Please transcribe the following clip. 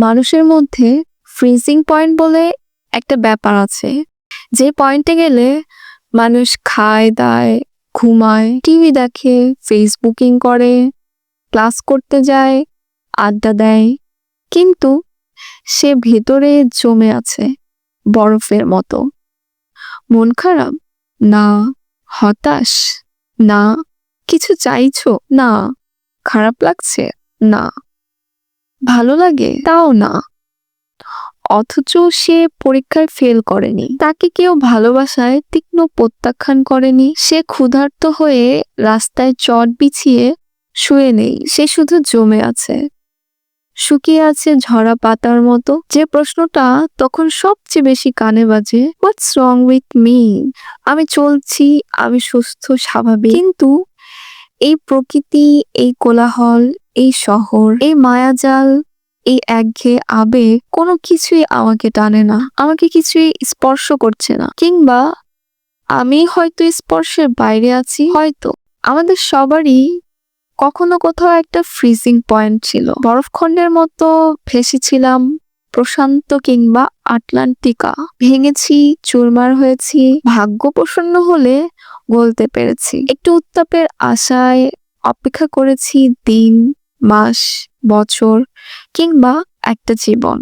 মানুষের মধ্যে freezing point বলে একটা ব্যাপার আছে, যে পয়েন্টে গেলে মানুষ খায় দায়, ঘুমায়, টিভি দেখে, ফেসবুকিং করে, ক্লাস করতে যায়, আড্ডা দেয়, কিন্তু সে ভেতরে জমে আছে বরফের মতো। মন খারাপ? না। হতাশ? না। কিছু চাইছো? না। খারাপ লাগছে? না। ভালো লাগে? তাও না। অথচ সে পরীক্ষায় ফেল করেনি, তাকে কেউ ভালোবাসায় তীক্ষ্ণ প্রত্যাখ্যান করেনি, সে ক্ষুধার্ত হয়ে রাস্তায় চট বিছিয়ে শুয়ে নেই, সে শুধু জমে আছে, শুকিয়ে আছে ঝরা পাতার মতো। যে প্রশ্নটা তখন সবচেয়ে বেশি কানে বাজে, হোয়াটস রং উইথ মি? আমি চলছি, আমি সুস্থ, স্বাভাবিক, কিন্তু এই প্রকৃতি, এই কোলাহল, এই শহর, এই মায়াজাল, এই একঘেয়ে আবেগ, কোনো কিছুই আমাকে টানে না, আমাকে কিছুই স্পর্শ করছে না। কিংবা আমি হয়তো স্পর্শের বাইরে আছি। হয়তো আমাদের সবারই কখনো কোথাও একটা ফ্রিজিং পয়েন্ট ছিল, বরফখণ্ডের মতো ভেসেছিলাম প্রশান্ত কিংবা আটলান্টিকা, ভেঙেছি, চুরমার হয়েছি, ভাগ্য প্রসন্ন হলে গলতে পেরেছি, একটু উত্তাপের আশায় অপেক্ষা করেছি দিন, মাস, বছর কিংবা একটা জীবন।